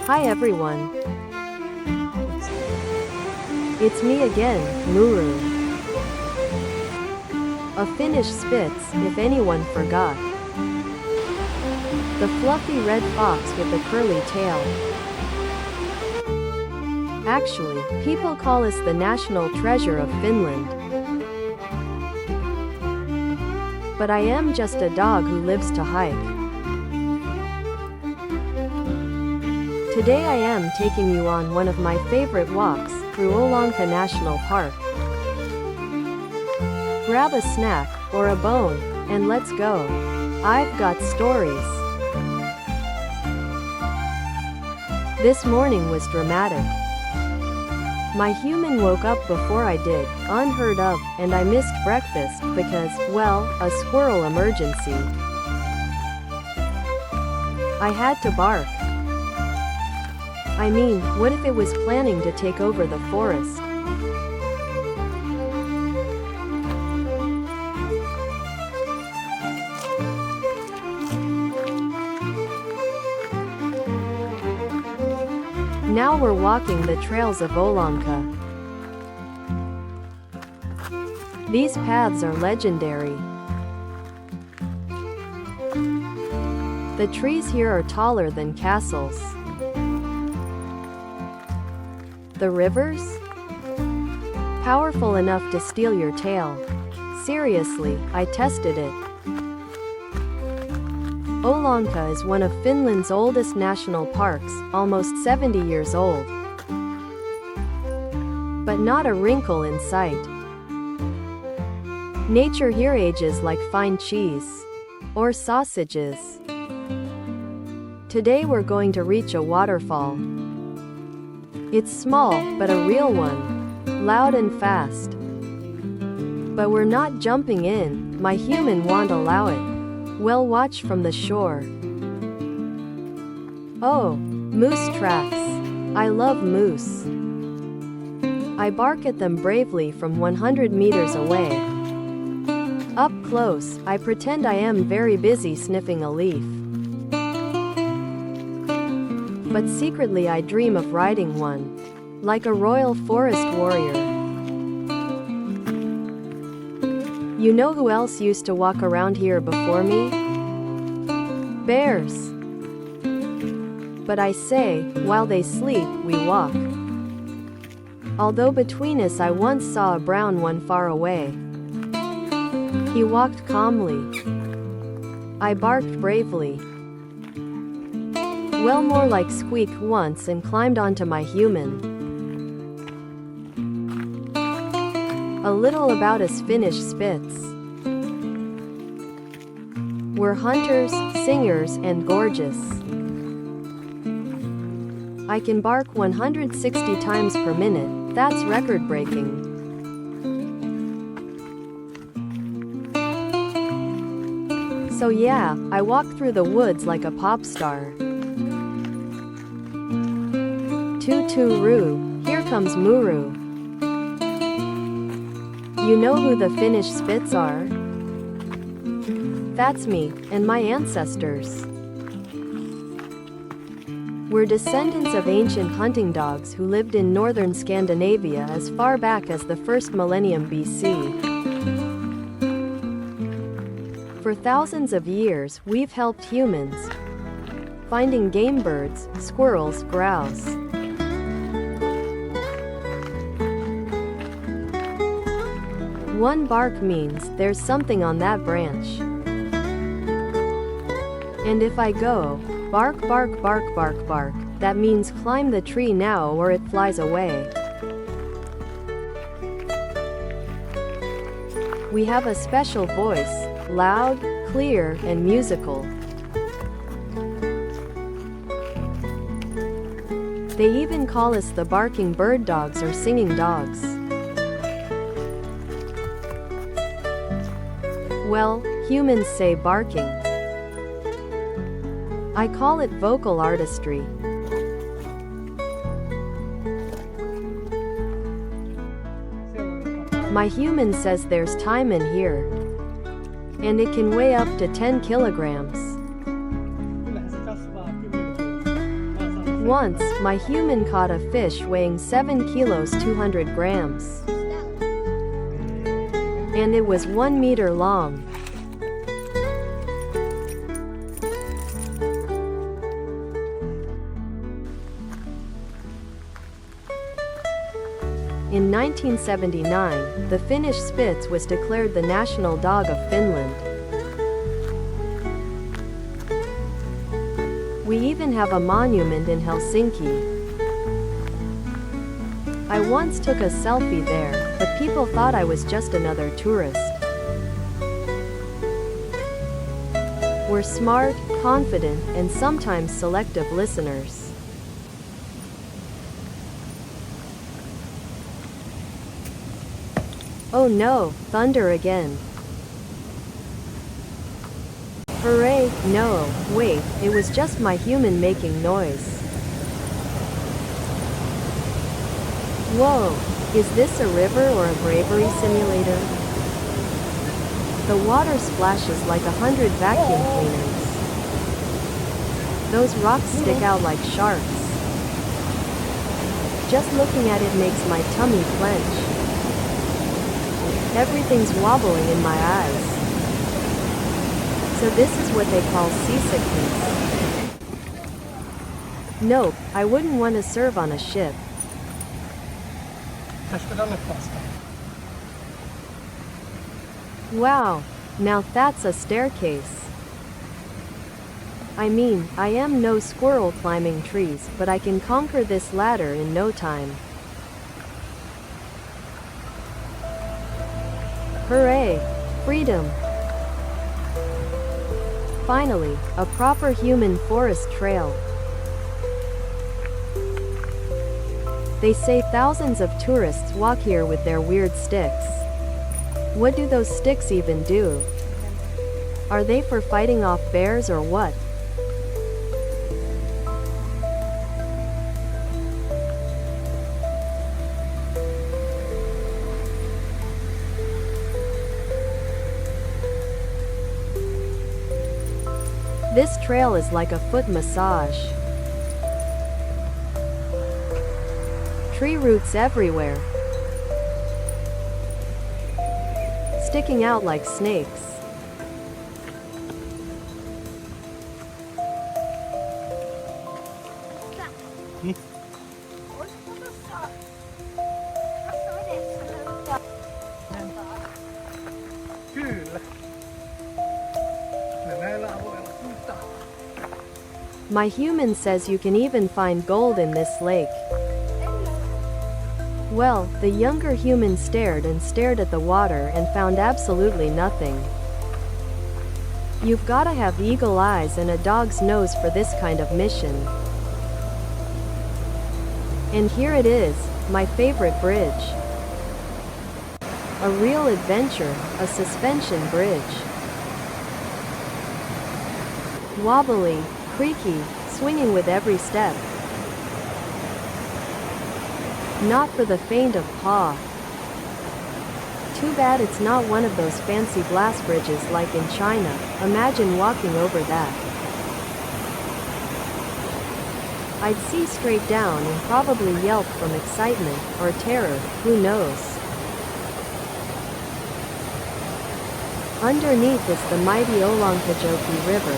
Hi everyone. It's me again, Muru. A Finnish Spitz, if anyone forgot. The fluffy red fox with the curly tail. Actually, people call us the national treasure of Finland. But I am just a dog who lives to hike. Today I am taking you on one of my favorite walks, through Oulanka National Park. Grab a snack, or a bone, and let's go. I've got stories. This morning was dramatic. My human woke up before I did, unheard of, and I missed breakfast because, well, a squirrel emergency. I had to bark. I mean, what if it was planning to take over the forest? Now we're walking the trails of Oulanka. These paths are legendary. The trees here are taller than castles. The rivers? Powerful enough to steal your tail. Seriously, I tested it. Oulanka is one of Finland's oldest national parks, almost 70 years old. But not a wrinkle in sight. Nature here ages like fine cheese. Or sausages. Today we're going to reach a waterfall. It's small, but a real one. Loud and fast. But we're not jumping in, my human won't allow it. Well, watch from the shore. Oh, moose tracks. I love moose. I bark at them bravely from 100 meters away. Up close, I pretend I am very busy sniffing a leaf. But secretly I dream of riding one. Like a royal forest warrior. You know who else used to walk around here before me? Bears. But I say, while they sleep, we walk. Although between us I once saw a brown one far away. He walked calmly. I barked bravely. Well, more like squeaked once and climbed onto my human. A little about us Finnish Spitz. We're hunters, singers, and gorgeous. I can bark 160 times per minute, that's record-breaking. So yeah, I walk through the woods like a pop star. Toot-toot-roo, here comes Muru. You know who the Finnish Spitz are? That's me, and my ancestors. We're descendants of ancient hunting dogs who lived in northern Scandinavia as far back as the first millennium BC. For thousands of years, we've helped humans, finding game birds, squirrels, grouse. One bark means there's something on that branch. And if I go, bark, bark, bark, bark, bark, that means climb the tree now or it flies away. We have a special voice, loud, clear, and musical. They even call us the barking bird dogs or singing dogs. Well, humans say barking. I call it vocal artistry. My human says there's time in here. And it can weigh up to 10 kilograms. Once, my human caught a fish weighing 7 kilos 200 grams. And it was 1 meter long. In 1979, the Finnish Spitz was declared the national dog of Finland. We even have a monument in Helsinki. I once took a selfie there, but people thought I was just another tourist. We're smart, confident, and sometimes selective listeners. Oh no, thunder again. Hooray, no, wait, it was just my human making noise. Whoa, is this a river or a bravery simulator? The water splashes like 100 vacuum cleaners. Those rocks stick out like sharks. Just looking at it makes my tummy clench. Everything's wobbling in my eyes. So this is what they call seasickness. Nope, I wouldn't want to serve on a ship. Wow, now that's a staircase. I mean, I am no squirrel climbing trees, but I can conquer this ladder in no time. Hooray! Freedom! Finally, a proper human forest trail. They say thousands of tourists walk here with their weird sticks. What do those sticks even do? Are they for fighting off bears or what? This trail is like a foot massage. Tree roots everywhere, sticking out like snakes. My human says you can even find gold in this lake. Well, the younger human stared and stared at the water and found absolutely nothing. You've gotta have eagle eyes and a dog's nose for this kind of mission. And here it is, my favorite bridge. A real adventure, a suspension bridge. Wobbly, creaky, swinging with every step. Not for the faint of paw. Too bad it's not one of those fancy glass bridges like in China. Imagine walking over that. I'd see straight down and probably yelp from excitement or terror, who knows. Underneath is the mighty Oulanka River.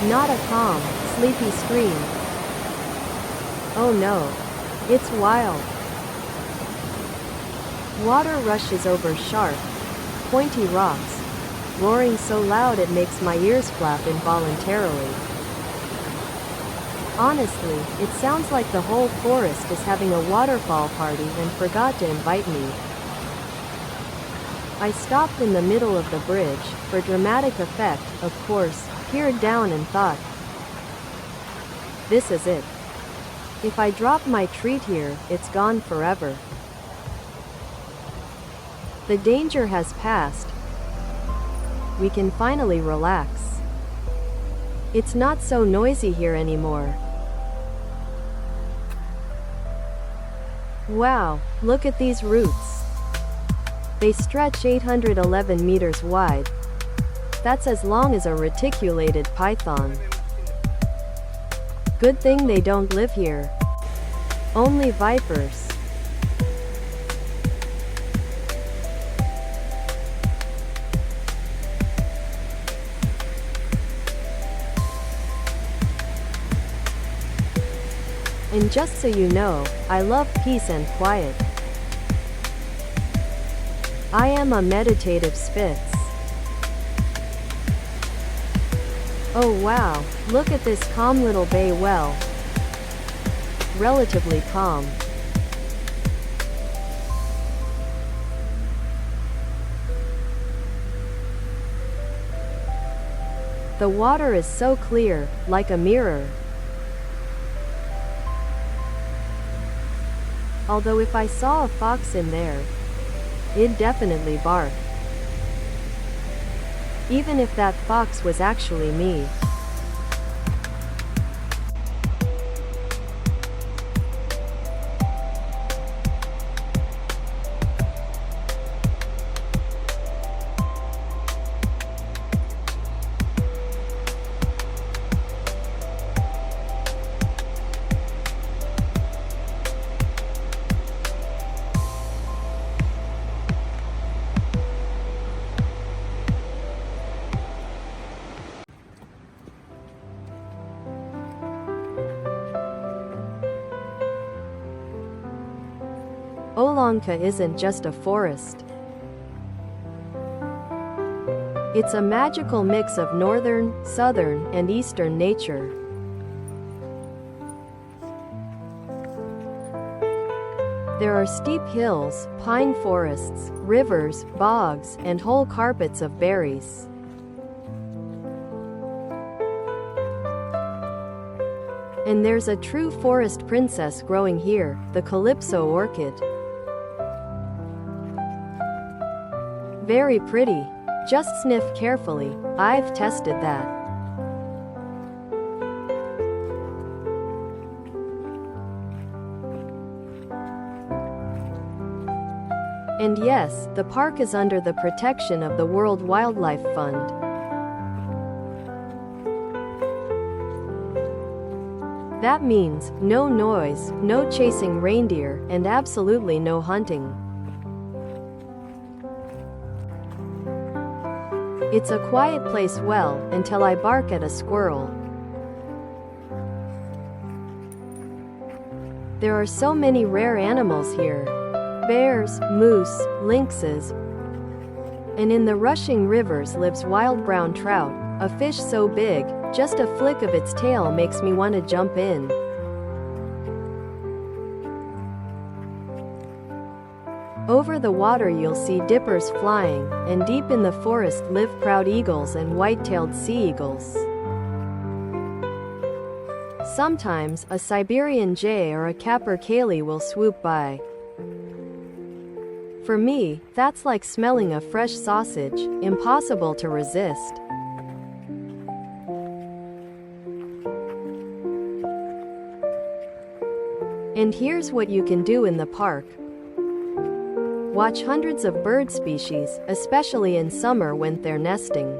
Not a calm, sleepy stream. Oh no. It's wild. Water rushes over sharp, pointy rocks, roaring so loud it makes my ears flap involuntarily. Honestly, it sounds like the whole forest is having a waterfall party and forgot to invite me. I stopped in the middle of the bridge, for dramatic effect, of course, peered down and thought, this is it. If I drop my treat here, it's gone forever. The danger has passed. We can finally relax. It's not so noisy here anymore. Wow, look at these roots. They stretch 811 meters wide. That's as long as a reticulated python. Good thing they don't live here. Only vipers. And just so you know, I love peace and quiet. I am a meditative Spitz. Oh wow, look at this calm little bay well. Relatively calm. The water is so clear, like a mirror. Although if I saw a fox in there, it'd definitely bark. Even if that fox was actually me. Oulanka isn't just a forest. It's a magical mix of northern, southern, and eastern nature. There are steep hills, pine forests, rivers, bogs, and whole carpets of berries. And there's a true forest princess growing here, the Calypso orchid. Very pretty. Just sniff carefully, I've tested that. And yes, the park is under the protection of the World Wildlife Fund. That means, no noise, no chasing reindeer, and absolutely no hunting. It's a quiet place well, until I bark at a squirrel. There are so many rare animals here. Bears, moose, lynxes. And in the rushing rivers lives wild brown trout, a fish so big, just a flick of its tail makes me want to jump in. Over the water you'll see dippers flying, and deep in the forest live proud eagles and white-tailed sea eagles. Sometimes, a Siberian jay or a capercaillie will swoop by. For me, that's like smelling a fresh sausage, impossible to resist. And here's what you can do in the park. Watch hundreds of bird species, especially in summer when they're nesting.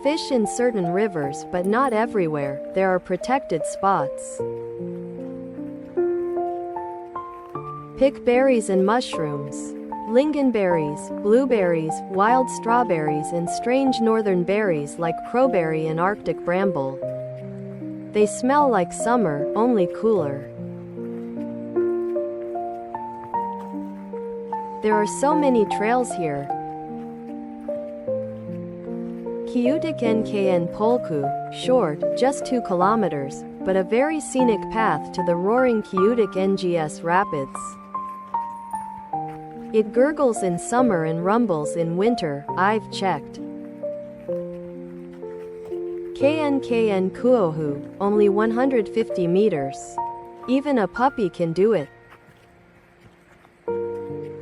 Fish in certain rivers, but not everywhere. There are protected spots. Pick berries and mushrooms. Lingonberries, blueberries, wild strawberries and strange northern berries like crowberry and Arctic bramble. They smell like summer, only cooler. There are so many trails here. Kiutik NKN Polku, short, just 2 kilometers, but a very scenic path to the roaring Kiutik NGS Rapids. It gurgles in summer and rumbles in winter, I've checked. KNKN Kuohu, only 150 meters. Even a puppy can do it.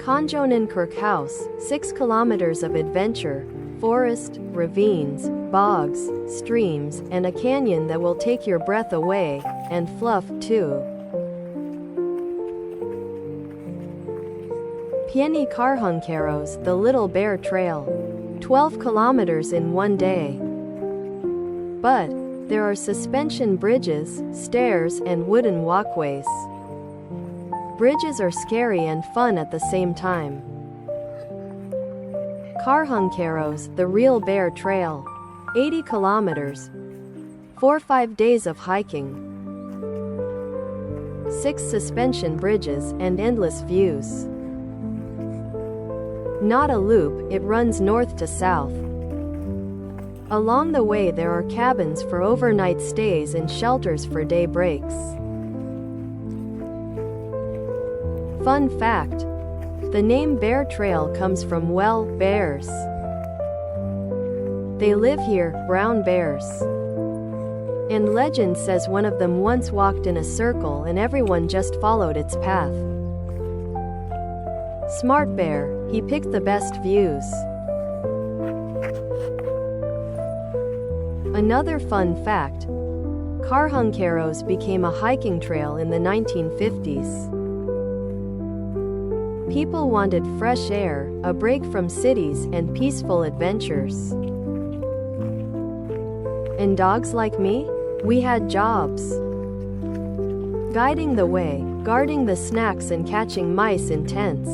Konjonenkirk House, 6 kilometers of adventure, forest, ravines, bogs, streams, and a canyon that will take your breath away, and fluff, too. Pieni Karhunkierros, the Little Bear Trail. 12 kilometers in one day. But, There are suspension bridges, stairs, and wooden walkways. Bridges are scary and fun at the same time. Karhunkierros, the real bear trail. 80 kilometers. 4-5 days of hiking. 6 suspension bridges and endless views. Not a loop, it runs north to south. Along the way there are cabins for overnight stays and shelters for day breaks. Fun fact: the name Bear Trail comes from, well, bears. They live here, brown bears. And legend says one of them once walked in a circle and everyone just followed its path. Smart bear, he picked the best views. Another fun fact: Karhunkierros became a hiking trail in the 1950s. People wanted fresh air, a break from cities, and peaceful adventures. And dogs like me? We had jobs. Guiding the way, guarding the snacks, and catching mice in tents.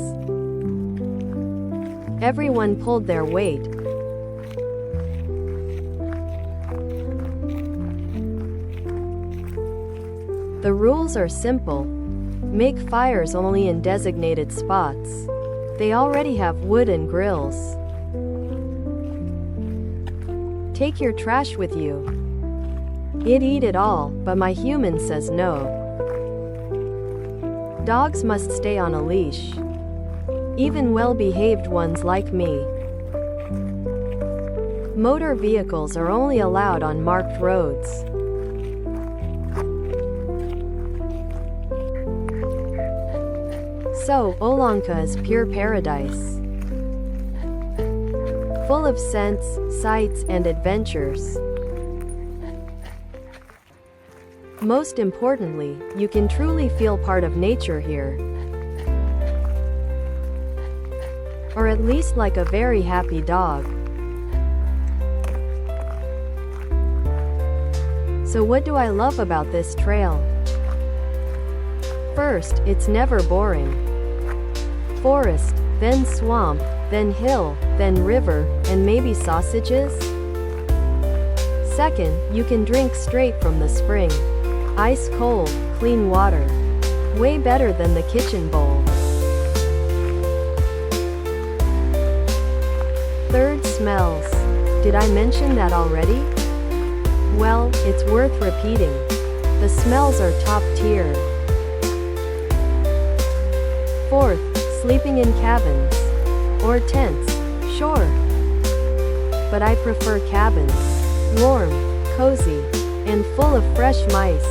Everyone pulled their weight. The rules are simple. Make fires only in designated spots. They already have wood and grills. Take your trash with you. I'd eat it all, but my human says no. Dogs must stay on a leash. Even well-behaved ones like me. Motor vehicles are only allowed on marked roads. So, Oulanka is pure paradise. Full of scents, sights, and adventures. Most importantly, you can truly feel part of nature here. Or at least like a very happy dog. So what do I love about this trail? First, it's never boring. Forest, then swamp, then hill, then river, and maybe sausages? Second, you can drink straight from the spring. Ice cold, clean water. Way better than the kitchen bowl. Third, smells. Did I mention that already? Well, it's worth repeating. The smells are top tier. Fourth, sleeping in cabins. Or tents, sure. But I prefer cabins. Warm, cozy, and full of fresh mice.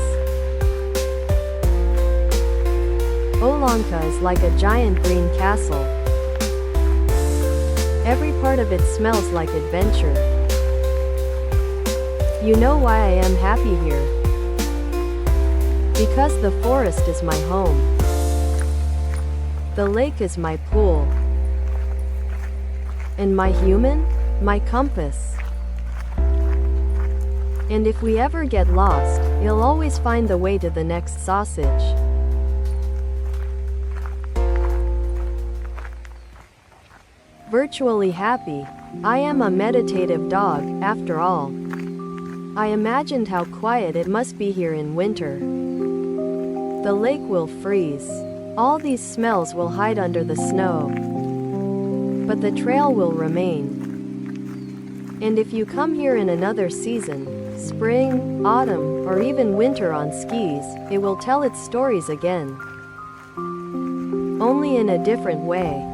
Oulanka is like a giant green castle. Every part of it smells like adventure. You know why I am happy here? Because the forest is my home. The lake is my pool. And my human? My compass. And if we ever get lost, you'll always find the way to the next sausage. Virtually happy. I am a meditative dog, after all. I imagined how quiet it must be here in winter. The lake will freeze. All these smells will hide under the snow. But the trail will remain. And if you come here in another season, spring, autumn, or even winter on skis, it will tell its stories again. Only in a different way.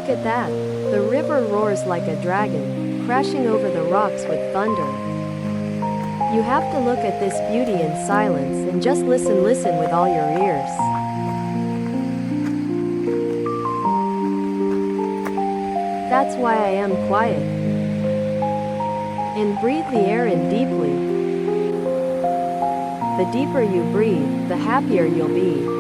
Look at that. The river roars like a dragon, crashing over the rocks with thunder. You have to look at this beauty in silence and just listen with all your ears. That's why I am quiet. And breathe the air in deeply. The deeper you breathe, the happier you'll be.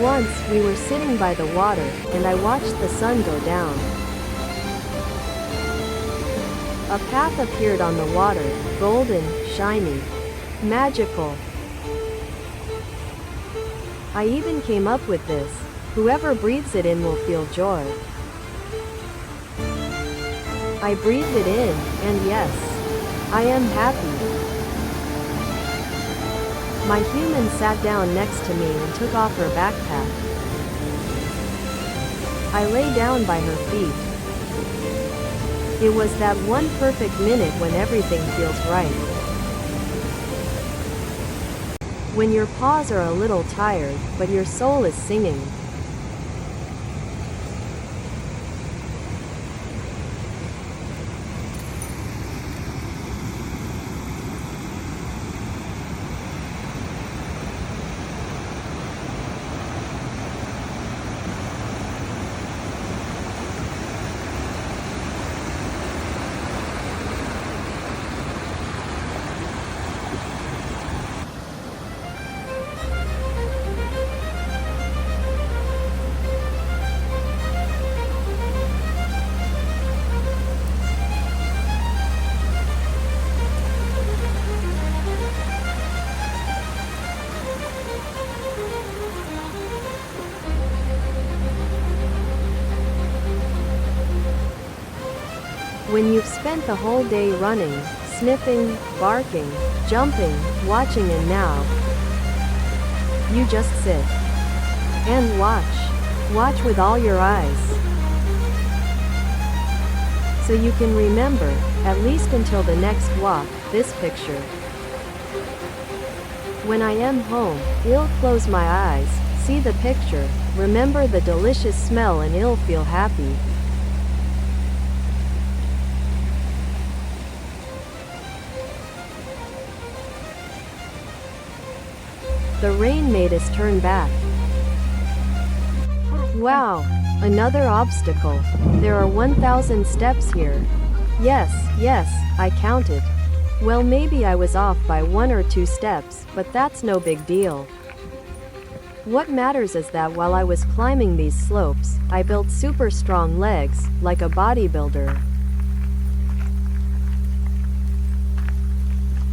Once, we were sitting by the water, and I watched the sun go down. A path appeared on the water, golden, shiny, magical. I even came up with this: whoever breathes it in will feel joy. I breathed it in, and yes, I am happy. My human sat down next to me and took off her backpack. I lay down by her feet. It was that one perfect minute when everything feels right. When your paws are a little tired, but your soul is singing. When you've spent the whole day running, sniffing, barking, jumping, watching, and now you just sit and watch with all your eyes. So you can remember, at least until the next walk, this picture. When I am home, I'll close my eyes, see the picture, remember the delicious smell, and I'll feel happy. The rain made us turn back. Wow! Another obstacle. There are 1,000 steps here. Yes, I counted. Well, maybe I was off by 1 or 2 steps, but that's no big deal. What matters is that while I was climbing these slopes, I built super strong legs, like a bodybuilder.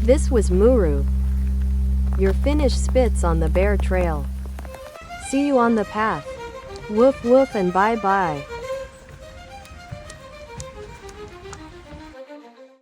This was Muru, your Finnish Spitz on the bear trail. See you on the path. Woof woof and bye bye.